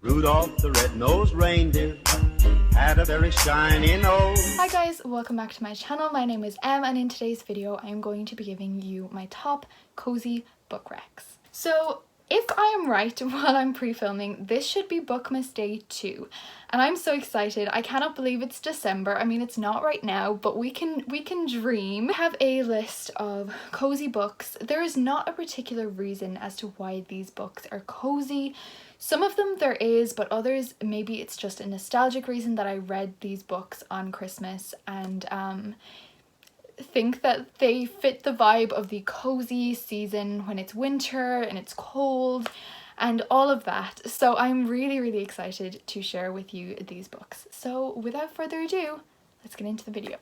Rudolph the red-nosed reindeer had a very shiny nose. Hi guys, welcome back to my channel. My name is Em and in today's video I am going to be giving you my top cozy book recs. So if I am right while I'm pre-filming, this should be Bookmas Day 2 and I'm so excited. I cannot believe it's December. I mean, it's not right now, but we can dream. I have a list of cozy books. There is not a particular reason as to why these books are cozy. Some of them there is, but others maybe it's just a nostalgic reason that I read these books on Christmas and think that they fit the vibe of the cozy season when it's winter and it's cold and all of that. So I'm really excited to share with you these books. So without further ado, let's get into the video.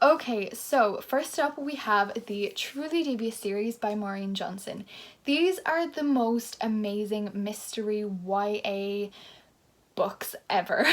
Okay, so first up we have the Truly Devious series by Maureen Johnson. These are the most amazing mystery YA books ever.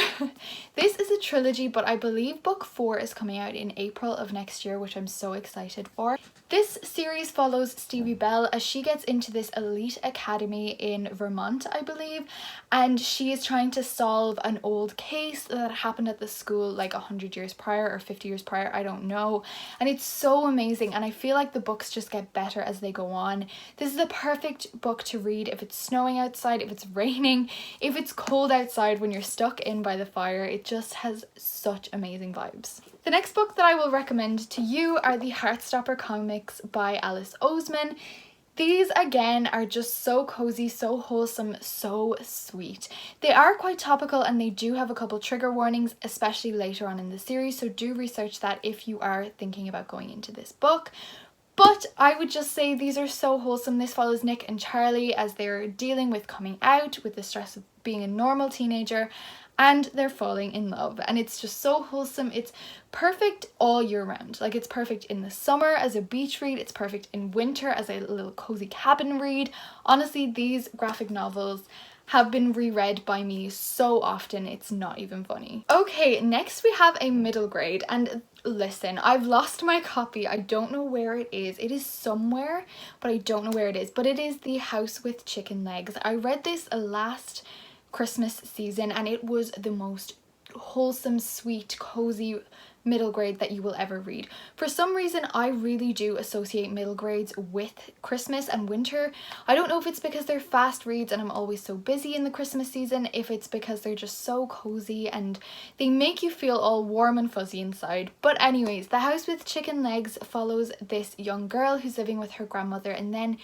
This is a trilogy, but I believe book 4 is coming out in April of next year, which I'm so excited for. This series follows Stevie Bell as she gets into this elite academy in Vermont, I believe, and she is trying to solve an old case that happened at the school like 100 years prior or 50 years prior, I don't know, and it's so amazing and I feel like the books just get better as they go on. This is the perfect book to read if it's snowing outside, if it's raining, if it's cold outside when you're stuck in by the fire. It just has such amazing vibes. The next book that I will recommend to you are the Hearthstopper Comics by Alice Oseman. These again are just so cozy, so wholesome, so sweet. They are quite topical and they do have a couple trigger warnings, especially later on in the series, so do research that if you are thinking about going into this book. But I would just say these are so wholesome. This follows Nick and Charlie as they're dealing with coming out, with the stress of being a normal teenager, and they're falling in love. And it's just so wholesome. It's perfect all year round. Like, it's perfect in the summer as a beach read. It's perfect in winter as a little cozy cabin read. Honestly, these graphic novels have been reread by me so often it's not even funny. Okay, next we have a middle grade, and listen, I've lost my copy. I don't know where it is. It is somewhere, but I don't know where it is. But it is The House with Chicken Legs. I read this last Christmas season and it was the most wholesome, sweet, cozy middle grade that you will ever read. For some reason, I really do associate middle grades with Christmas and winter. I don't know if it's because they're fast reads and I'm always so busy in the Christmas season, if it's because they're just so cozy and they make you feel all warm and fuzzy inside. But anyways, The House with Chicken Legs follows this young girl who's living with her grandmother, and then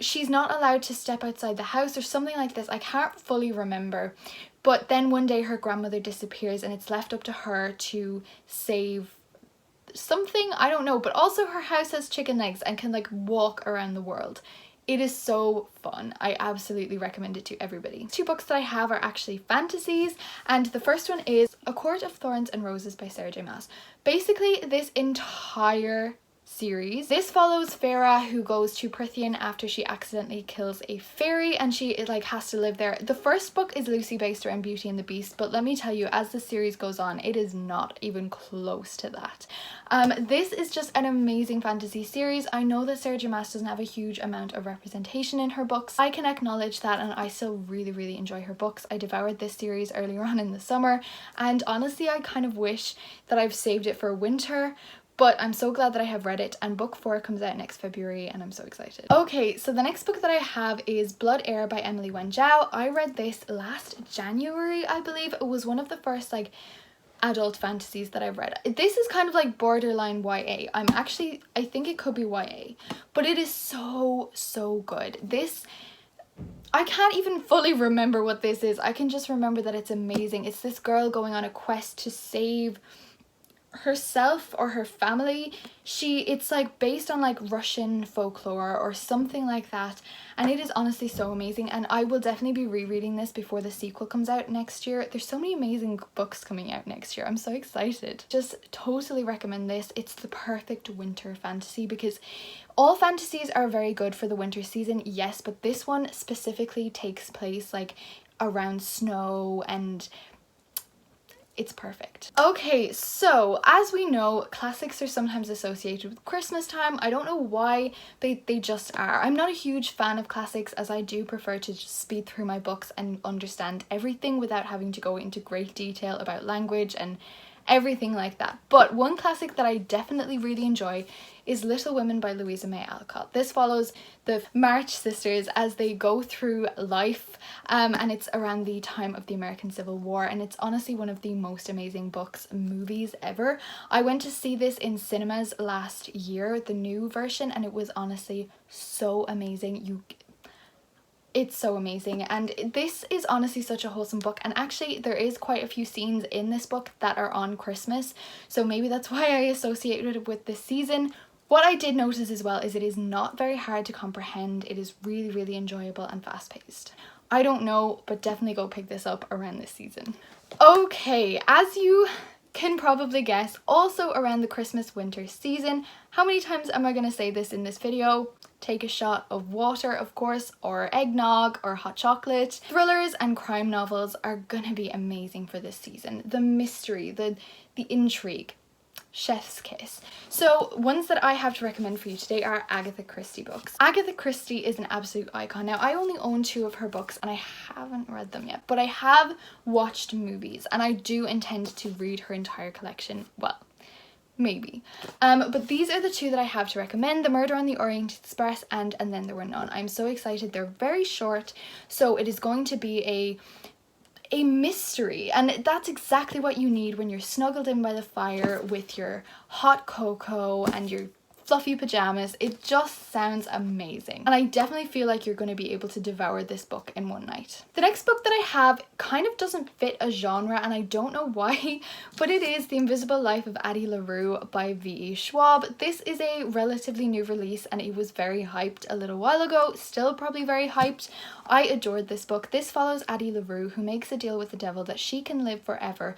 she's not allowed to step outside the house or something like this. I can't fully remember. But then one day her grandmother disappears and it's left up to her to save something, I don't know, but also her house has chicken legs and can like walk around the world. It is so fun. I absolutely recommend it to everybody. Two books that I have are actually fantasies, and the first one is A Court of Thorns and Roses by Sarah J Maas. Basically, this entire series, this follows Farah, who goes to Prithian after she accidentally kills a fairy and she like has to live there. The first book is loosely based around Beauty and the Beast, but let me tell you, as the series goes on, it is not even close to that. This is just an amazing fantasy series. I know that Sarah J Maas doesn't have a huge amount of representation in her books. I can acknowledge that, and I still really enjoy her books. I devoured this series earlier on in the summer, and honestly I kind of wish that I've saved it for winter, but I'm so glad that I have read it, and book 4 comes out next February and I'm so excited. Okay, so the next book that I have is Blood Heir by Emily Wen Zhao. I read this last January, I believe. It was one of the first like adult fantasies that I've read. This is kind of like borderline YA. I think it could be YA, but it is so good. This, I can't even fully remember what this is. I can just remember that it's amazing. It's this girl going on a quest to save herself or her family. It's like based on like Russian folklore or something like that, and it is honestly so amazing, and I will definitely be rereading this before the sequel comes out next year. There's so many amazing books coming out next year. I'm so excited. Just totally recommend this. It's the perfect winter fantasy, because all fantasies are very good for the winter season, yes, but this one specifically takes place like around snow, and it's perfect. Okay, so as we know, classics are sometimes associated with Christmas time. I don't know why, they just are. I'm not a huge fan of classics, as I do prefer to just speed through my books and understand everything without having to go into great detail about language and everything like that. But one classic that I definitely really enjoy is Little Women by Louisa May Alcott. This follows the March sisters as they go through life, and it's around the time of the American Civil War, and it's honestly one of the most amazing movies ever. I went to see this in cinemas last year, the new version, and it was honestly so amazing. It's so amazing, and this is honestly such a wholesome book, and actually there is quite a few scenes in this book that are on Christmas, so maybe that's why I associated it with this season. What I did notice as well is it is not very hard to comprehend. It is really, really enjoyable and fast-paced. I don't know, but definitely go pick this up around this season. Okay, as you can probably guess, also around the Christmas winter season, how many times am I going to say this in this video? Take a shot of water, of course, or eggnog or hot chocolate. Thrillers and crime novels are gonna be amazing for this season. The mystery, the intrigue, chef's kiss. So ones that I have to recommend for you today are Agatha Christie books. Agatha Christie is an absolute icon. Now, I only own 2 of her books and I haven't read them yet, but I have watched movies and I do intend to read her entire collection. Well, maybe. But these are the 2 that I have to recommend: The Murder on the Orient Express and Then There Were None. I'm so excited. They're very short, so it is going to be a mystery, and that's exactly what you need when you're snuggled in by the fire with your hot cocoa and your fluffy pajamas. It just sounds amazing, and I definitely feel like you're going to be able to devour this book in one night. The next book that I have kind of doesn't fit a genre, and I don't know why, but it is The Invisible Life of Addie LaRue by V.E. Schwab. This is a relatively new release and it was very hyped a little while ago, still probably very hyped. I adored this book. This follows Addie LaRue, who makes a deal with the devil that she can live forever,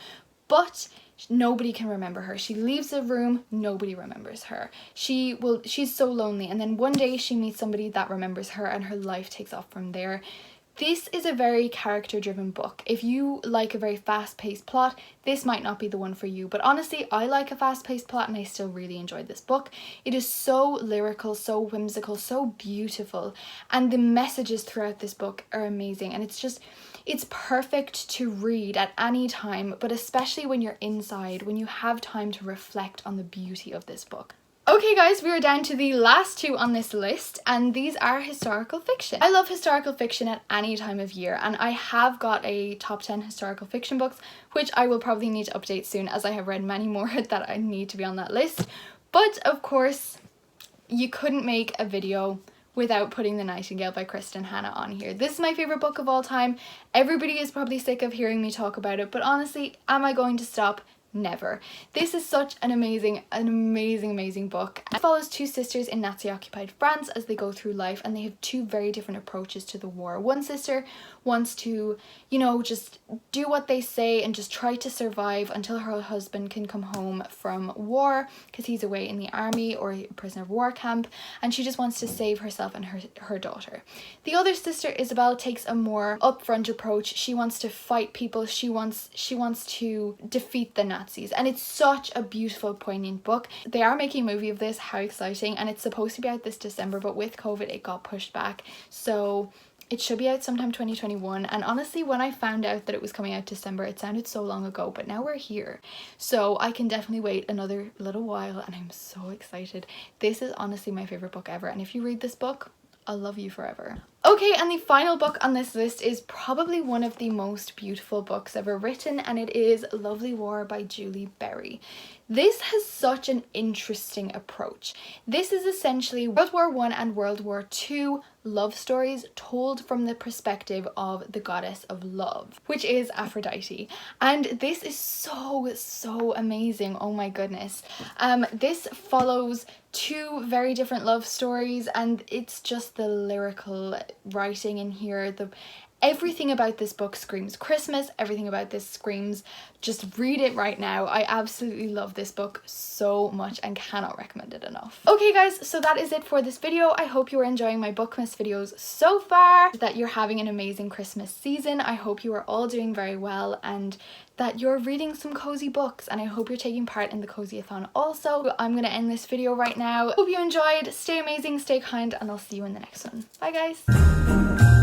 but nobody can remember her. She leaves the room, nobody remembers her. She's so lonely, and then one day she meets somebody that remembers her and her life takes off from there. This is a very character-driven book. If you like a very fast-paced plot, this might not be the one for you, but honestly, I like a fast-paced plot and I still really enjoyed this book. It is so lyrical, so whimsical, so beautiful, and the messages throughout this book are amazing, and it's perfect to read at any time, but especially when you're inside, when you have time to reflect on the beauty of this book. Okay guys, we are down to the last 2 on this list, and these are historical fiction. I love historical fiction at any time of year, and I have got a top 10 historical fiction books, which I will probably need to update soon, as I have read many more that I need to be on that list. But of course, you couldn't make a video without putting The Nightingale by Kristen Hannah on here. This is my favourite book of all time. Everybody is probably sick of hearing me talk about it, but honestly, am I going to stop? Never. This is such an amazing book. It follows 2 sisters in Nazi-occupied France as they go through life, and they have 2 very different approaches to the war. One sister wants to, you know, just do what they say and just try to survive until her husband can come home from war, because he's away in the army or a prisoner of war camp, and she just wants to save herself and her daughter. The other sister, Isabel, takes a more upfront approach. She wants to fight people. She wants to defeat the Nazis, and it's such a beautiful, poignant book. They are making a movie of this. How exciting. And it's supposed to be out this December, but with COVID it got pushed back, so it should be out sometime 2021. And honestly, when I found out that it was coming out December, it sounded so long ago, but now we're here, so I can definitely wait another little while, and I'm so excited. This is honestly my favorite book ever, and if you read this book, I'll love you forever. Okay, and the final book on this list is probably one of the most beautiful books ever written, and it is Lovely War by Julie Berry. This has such an interesting approach. This is essentially World War I and World War II love stories told from the perspective of the goddess of love, which is Aphrodite. And this is so amazing. Oh my goodness. This follows 2 very different love stories, and it's just the lyrical writing in here, Everything about this book screams Christmas. Everything about this screams just read it right now. I absolutely love this book so much and cannot recommend it enough. Okay guys, so that is it for this video. I hope you are enjoying my Bookmas videos so far, that you're having an amazing Christmas season. I hope you are all doing very well and that you're reading some cozy books, and I hope you're taking part in the Cosy-a-thon also. I'm gonna end this video right now. Hope you enjoyed. Stay amazing, stay kind, and I'll see you in the next one. Bye guys.